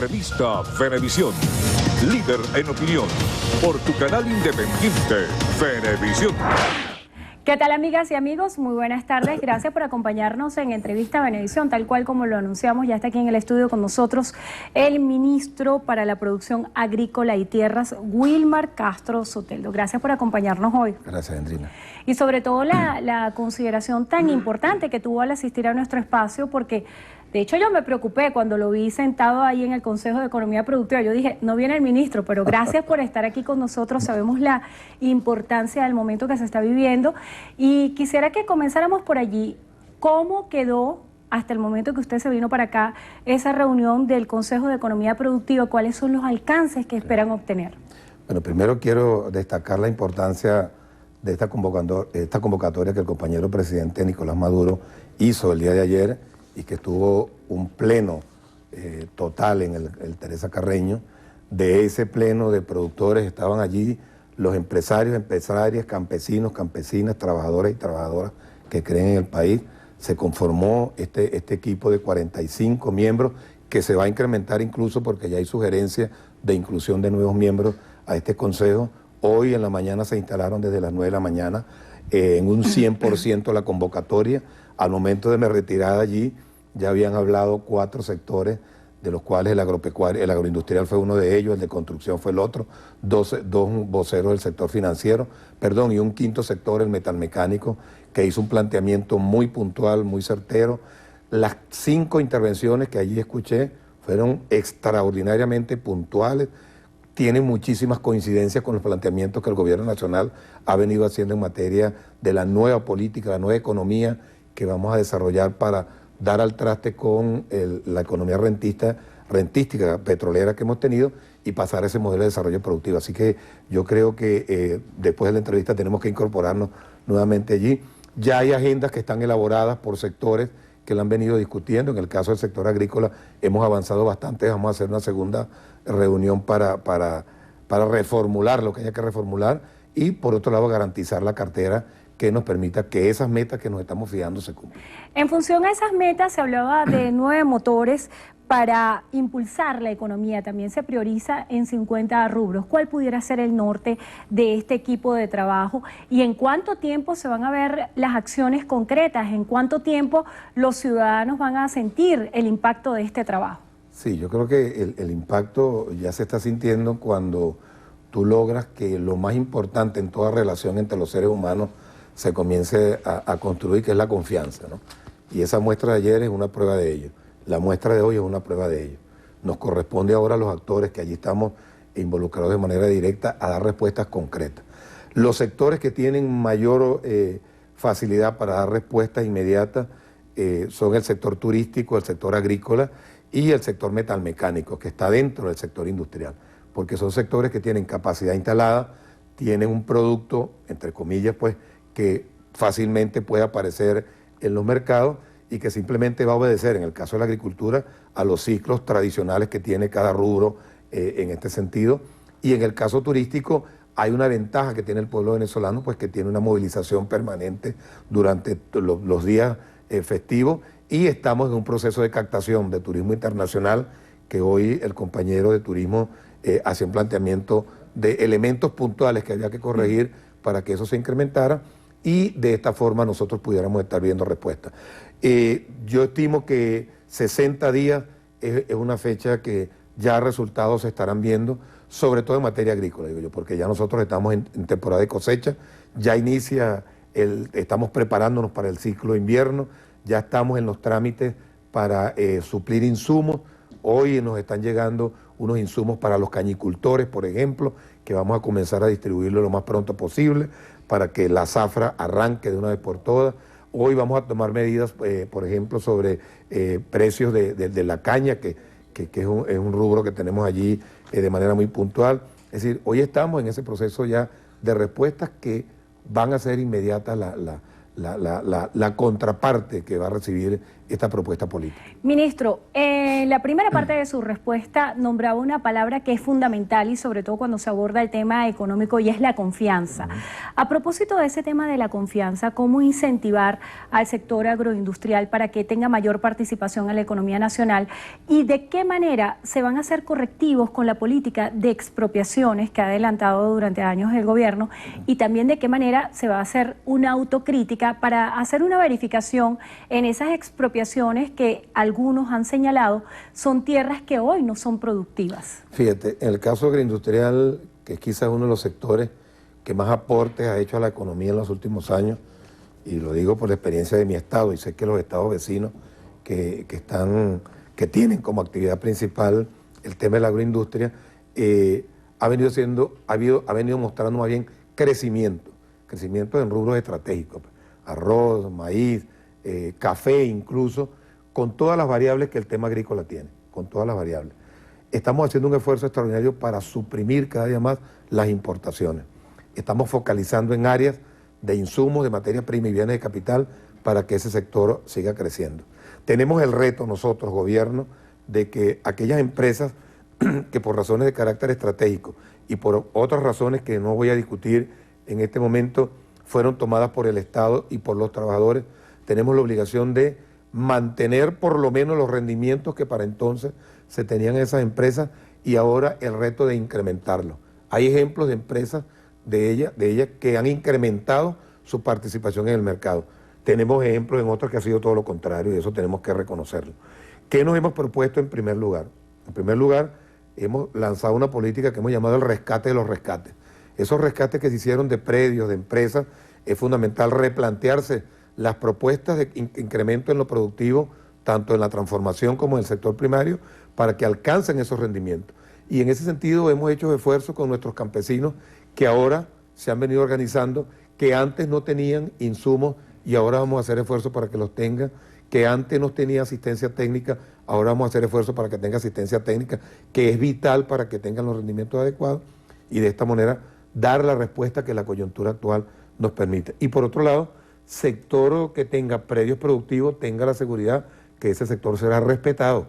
Entrevista Venevisión. Líder en opinión. Por tu canal independiente, Venevisión. ¿Qué tal, amigas y amigos? Muy buenas tardes. Gracias por acompañarnos en Entrevista Venevisión. Tal cual como lo anunciamos, ya está aquí en el estudio con nosotros el ministro para la Producción Agrícola y Tierras, Wilmar Castro Soteldo. Gracias por acompañarnos hoy. Gracias, Andrina. Y sobre todo la consideración tan importante que tuvo al asistir a nuestro espacio, porque de hecho yo me preocupé cuando lo vi sentado ahí en el Consejo de Economía Productiva. Yo dije, no viene el ministro, pero gracias por estar aquí con nosotros. Sabemos la importancia del momento que se está viviendo y quisiera que comenzáramos por allí. ¿Cómo quedó hasta el momento que usted se vino para acá esa reunión del Consejo de Economía Productiva? ¿Cuáles son los alcances que esperan obtener? Bueno, primero quiero destacar la importancia de esta convocatoria que el compañero presidente Nicolás Maduro hizo el día de ayer y que tuvo un pleno total en el Teresa Carreño. De ese pleno de productores estaban allí los empresarios, empresarias, campesinos, campesinas, trabajadores y trabajadoras que creen en el país. Se conformó este equipo de 45 miembros que se va a incrementar incluso porque ya hay sugerencias de inclusión de nuevos miembros a este consejo. Hoy en la mañana se instalaron desde las 9 de la mañana en un 100% la convocatoria. Al momento de mi retirada allí ya habían hablado 4 sectores, de los cuales el agropecuario, el agroindustrial fue uno de ellos, el de construcción fue el otro, dos voceros del sector financiero, y un quinto sector, el metalmecánico, que hizo un planteamiento muy puntual, muy certero. Las 5 intervenciones que allí escuché fueron extraordinariamente puntuales, tienen muchísimas coincidencias con los planteamientos que el gobierno nacional ha venido haciendo en materia de la nueva política, la nueva economía que vamos a desarrollar para dar al traste con la economía rentística petrolera que hemos tenido y pasar a ese modelo de desarrollo productivo. Así que yo creo que después de la entrevista tenemos que incorporarnos nuevamente allí. Ya hay agendas que están elaboradas por sectores que la han venido discutiendo. En el caso del sector agrícola hemos avanzado bastante. Vamos a hacer una segunda reunión para reformular lo que haya que reformular y por otro lado garantizar la cartera que nos permita que esas metas que nos estamos fijando se cumplan. En función a esas metas se hablaba de 9 motores para impulsar la economía. También se prioriza en 50 rubros. ¿Cuál pudiera ser el norte de este equipo de trabajo? ¿Y en cuánto tiempo se van a ver las acciones concretas? ¿En cuánto tiempo los ciudadanos van a sentir el impacto de este trabajo? Sí, yo creo que el impacto ya se está sintiendo cuando tú logras que lo más importante en toda relación entre los seres humanos se comience a construir, que es la confianza, ¿no? Y esa muestra de ayer es una prueba de ello. La muestra de hoy es una prueba de ello. Nos corresponde ahora a los actores que allí estamos involucrados de manera directa a dar respuestas concretas. Los sectores que tienen mayor facilidad para dar respuestas inmediatas son el sector turístico, el sector agrícola y el sector metalmecánico, que está dentro del sector industrial, porque son sectores que tienen capacidad instalada, tienen un producto, entre comillas, pues, que fácilmente puede aparecer en los mercados y que simplemente va a obedecer, en el caso de la agricultura, a los ciclos tradicionales que tiene cada rubro en este sentido. Y en el caso turístico hay una ventaja que tiene el pueblo venezolano, pues que tiene una movilización permanente durante los días festivos y estamos en un proceso de captación de turismo internacional que hoy el compañero de turismo hacía un planteamiento de elementos puntuales que había que corregir para que eso se incrementara y de esta forma nosotros pudiéramos estar viendo respuestas. Yo estimo que 60 días es una fecha que ya resultados se estarán viendo, sobre todo en materia agrícola, digo yo, porque ya nosotros estamos en temporada de cosecha, ya inicia, estamos preparándonos para el ciclo de invierno, ya estamos en los trámites para suplir insumos. Hoy nos están llegando unos insumos para los cañicultores, por ejemplo, que vamos a comenzar a distribuirlo lo más pronto posible para que la zafra arranque de una vez por todas. Hoy vamos a tomar medidas, por ejemplo, sobre precios de la caña, que es un rubro que tenemos allí de manera muy puntual. Es decir, hoy estamos en ese proceso ya de respuestas que van a ser inmediatas la contraparte que va a recibir esta propuesta política. Ministro, en la primera parte de su respuesta nombraba una palabra que es fundamental y sobre todo cuando se aborda el tema económico y es la confianza. A propósito de ese tema de la confianza, ¿cómo incentivar al sector agroindustrial para que tenga mayor participación en la economía nacional? ¿Y de qué manera se van a hacer correctivos con la política de expropiaciones que ha adelantado durante años el gobierno? Y también de qué manera se va a hacer una autocrítica para hacer una verificación en esas expropiaciones que algunos han señalado son tierras que hoy no son productivas. Fíjate, en el caso agroindustrial, que es quizás uno de los sectores que más aportes ha hecho a la economía en los últimos años, y lo digo por la experiencia de mi estado, y sé que los estados vecinos que tienen como actividad principal el tema de la agroindustria, ha venido mostrando más bien crecimiento en rubros estratégicos, arroz, maíz, café incluso, con todas las variables que el tema agrícola tiene, con todas las variables. Estamos haciendo un esfuerzo extraordinario para suprimir cada día más las importaciones. Estamos focalizando en áreas de insumos, de materia prima y bienes de capital para que ese sector siga creciendo. Tenemos el reto nosotros, gobierno, de que aquellas empresas que por razones de carácter estratégico y por otras razones que no voy a discutir en este momento fueron tomadas por el Estado y por los trabajadores, tenemos la obligación de mantener por lo menos los rendimientos que para entonces se tenían en esas empresas y ahora el reto de incrementarlos. Hay ejemplos de empresas de ellas que han incrementado su participación en el mercado. Tenemos ejemplos en otras que ha sido todo lo contrario y eso tenemos que reconocerlo. ¿Qué nos hemos propuesto en primer lugar? En primer lugar, hemos lanzado una política que hemos llamado el rescate de los rescates. Esos rescates que se hicieron de predios, de empresas, es fundamental replantearse las propuestas de incremento en lo productivo, tanto en la transformación como en el sector primario, para que alcancen esos rendimientos. Y en ese sentido hemos hecho esfuerzos con nuestros campesinos que ahora se han venido organizando, que antes no tenían insumos y ahora vamos a hacer esfuerzos para que los tengan, que antes no tenía asistencia técnica, ahora vamos a hacer esfuerzos para que tenga asistencia técnica, que es vital para que tengan los rendimientos adecuados y de esta manera dar la respuesta que la coyuntura actual nos permite. Y por otro lado, sector que tenga predios productivos, tenga la seguridad que ese sector será respetado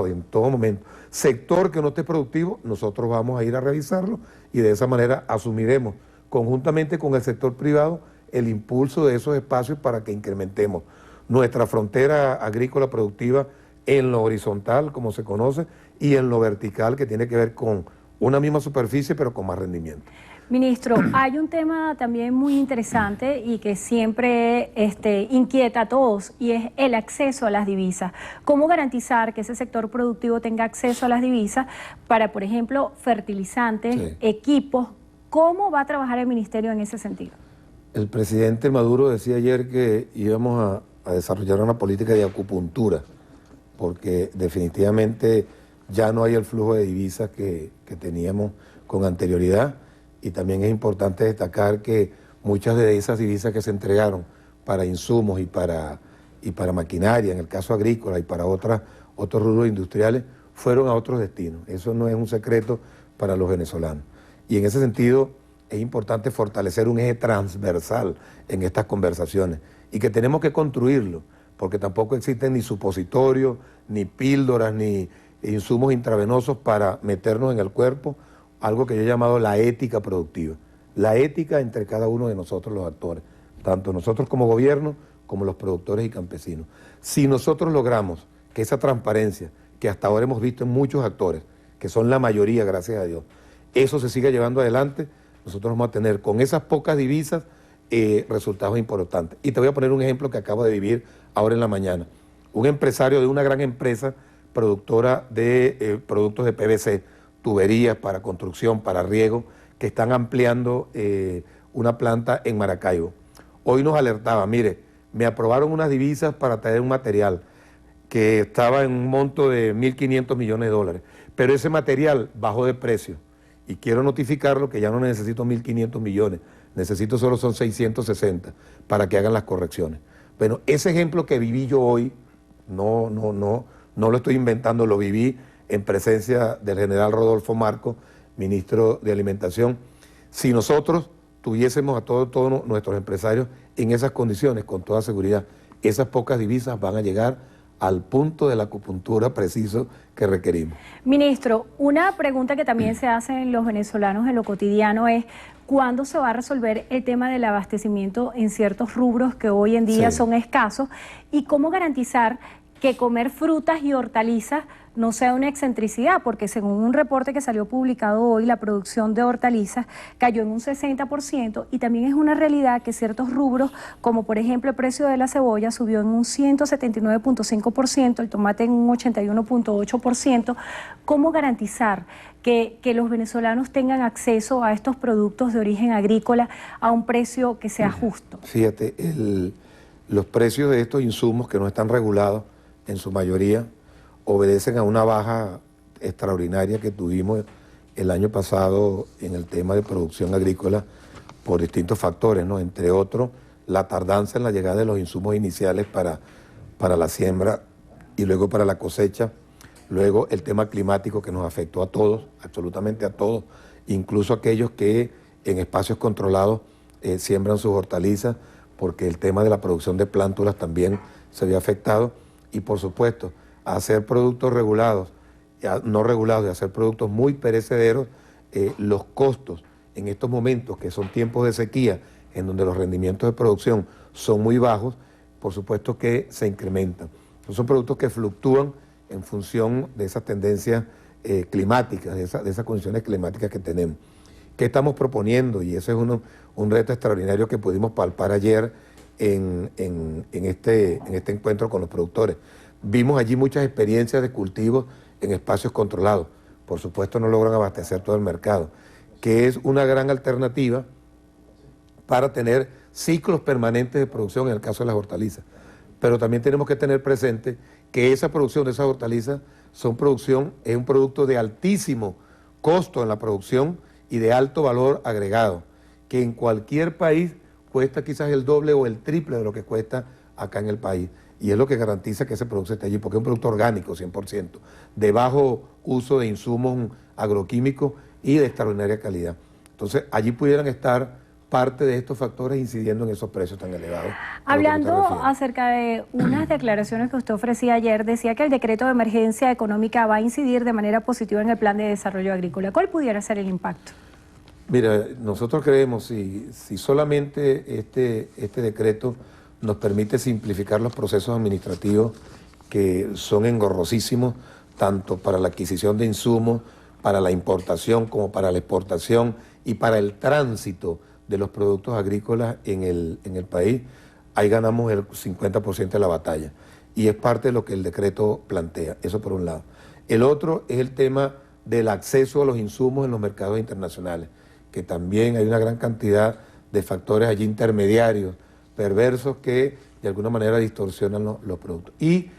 en todo momento. Sector que no esté productivo, nosotros vamos a ir a revisarlo y de esa manera asumiremos conjuntamente con el sector privado el impulso de esos espacios para que incrementemos nuestra frontera agrícola productiva en lo horizontal, como se conoce, y en lo vertical, que tiene que ver con una misma superficie, pero con más rendimiento. Ministro, hay un tema también muy interesante y que siempre inquieta a todos y es el acceso a las divisas. ¿Cómo garantizar que ese sector productivo tenga acceso a las divisas para, por ejemplo, fertilizantes, sí, equipos? ¿Cómo va a trabajar el ministerio en ese sentido? El presidente Maduro decía ayer que íbamos a desarrollar una política de acupuntura, porque definitivamente ya no hay el flujo de divisas que teníamos con anterioridad. Y también es importante destacar que muchas de esas divisas que se entregaron para insumos y para maquinaria, en el caso agrícola y para otros rubros industriales, fueron a otros destinos. Eso no es un secreto para los venezolanos. Y en ese sentido es importante fortalecer un eje transversal en estas conversaciones y que tenemos que construirlo, porque tampoco existen ni supositorios, ni píldoras, ni insumos intravenosos para meternos en el cuerpo, algo que yo he llamado la ética productiva, la ética entre cada uno de nosotros los actores, tanto nosotros como gobierno, como los productores y campesinos. Si nosotros logramos que esa transparencia, que hasta ahora hemos visto en muchos actores, que son la mayoría, gracias a Dios, eso se siga llevando adelante, nosotros vamos a tener con esas pocas divisas resultados importantes. Y te voy a poner un ejemplo que acabo de vivir ahora en la mañana. Un empresario de una gran empresa productora de productos de PVC, tuberías para construcción, para riego, que están ampliando una planta en Maracaibo. Hoy nos alertaba, mire, me aprobaron unas divisas para traer un material que estaba en un monto de 1.500 millones de dólares, pero ese material bajó de precio y quiero notificarlo que ya no necesito 1.500 millones, necesito solo son 660 para que hagan las correcciones. Bueno, ese ejemplo que viví yo hoy, no lo estoy inventando, lo viví en presencia del general Rodolfo Marco, ministro de Alimentación. Si nosotros tuviésemos a todos nuestros empresarios en esas condiciones, con toda seguridad, esas pocas divisas van a llegar al punto de la acupuntura preciso que requerimos. Ministro, una pregunta que también se hacen los venezolanos en lo cotidiano es ¿cuándo se va a resolver el tema del abastecimiento en ciertos rubros que hoy en día son escasos? ¿Y cómo garantizar que comer frutas y hortalizas no sea una excentricidad? Porque según un reporte que salió publicado hoy, la producción de hortalizas cayó en un 60% y también es una realidad que ciertos rubros, como por ejemplo el precio de la cebolla, subió en un 179.5%, el tomate en un 81.8%. ¿Cómo garantizar que los venezolanos tengan acceso a estos productos de origen agrícola a un precio que sea justo? Fíjate, los precios de estos insumos que no están regulados, en su mayoría, obedecen a una baja extraordinaria que tuvimos el año pasado en el tema de producción agrícola por distintos factores, ¿no? Entre otros, la tardanza en la llegada de los insumos iniciales para la siembra y luego para la cosecha, luego el tema climático que nos afectó a todos, absolutamente a todos, incluso aquellos que en espacios controlados siembran sus hortalizas, porque el tema de la producción de plántulas también se había afectado. Y por supuesto, hacer productos regulados, no regulados, y hacer productos muy perecederos, los costos en estos momentos, que son tiempos de sequía, en donde los rendimientos de producción son muy bajos, por supuesto que se incrementan. Son productos que fluctúan en función de esas tendencias climáticas, de esas condiciones climáticas que tenemos. ¿Qué estamos proponiendo? Y eso es un reto extraordinario que pudimos palpar ayer en este encuentro con los productores. Vimos allí muchas experiencias de cultivos en espacios controlados. Por supuesto no logran abastecer todo el mercado, que es una gran alternativa para tener ciclos permanentes de producción en el caso de las hortalizas. Pero también tenemos que tener presente que esa producción de esas hortalizas es un producto de altísimo costo en la producción y de alto valor agregado, que en cualquier país cuesta quizás el doble o el triple de lo que cuesta acá en el país. Y es lo que garantiza que ese producto esté allí, porque es un producto orgánico 100%, de bajo uso de insumos agroquímicos y de extraordinaria calidad. Entonces, allí pudieran estar parte de estos factores incidiendo en esos precios tan elevados. Hablando acerca de unas declaraciones que usted ofrecía ayer, decía que el decreto de emergencia económica va a incidir de manera positiva en el plan de desarrollo agrícola. ¿Cuál pudiera ser el impacto? Mira, nosotros creemos, si solamente este decreto nos permite simplificar los procesos administrativos que son engorrosísimos, tanto para la adquisición de insumos, para la importación como para la exportación y para el tránsito de los productos agrícolas en el país, ahí ganamos el 50% de la batalla. Y es parte de lo que el decreto plantea, eso por un lado. El otro es el tema del acceso a los insumos en los mercados internacionales, que también hay una gran cantidad de factores allí intermediarios, perversos, que de alguna manera distorsionan los productos. Y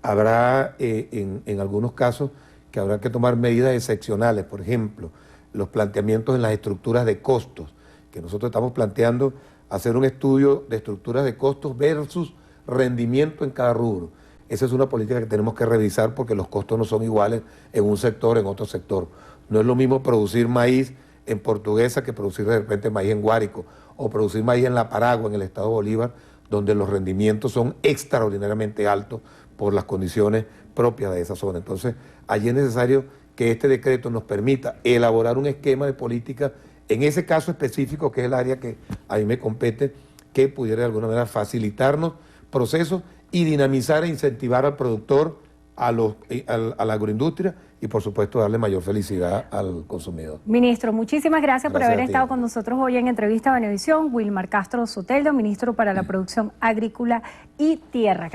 habrá en algunos casos que habrá que tomar medidas excepcionales, por ejemplo, los planteamientos en las estructuras de costos, que nosotros estamos planteando hacer un estudio de estructuras de costos versus rendimiento en cada rubro. Esa es una política que tenemos que revisar porque los costos no son iguales en un sector, en otro sector. No es lo mismo producir maíz en Portuguesa que producir de repente maíz en Guárico, o producir maíz en La Paragua, en el estado Bolívar, donde los rendimientos son extraordinariamente altos por las condiciones propias de esa zona. Entonces, allí es necesario que este decreto nos permita elaborar un esquema de política en ese caso específico, que es el área que a mí me compete, que pudiera de alguna manera facilitarnos procesos y dinamizar e incentivar al productor, a la agroindustria y por supuesto darle mayor felicidad al consumidor. Ministro, muchísimas gracias por haber a ti. estado con nosotros hoy en Entrevista a Venevisión. Wilmar Castro Soteldo, ministro para la Producción Agrícola y Tierra.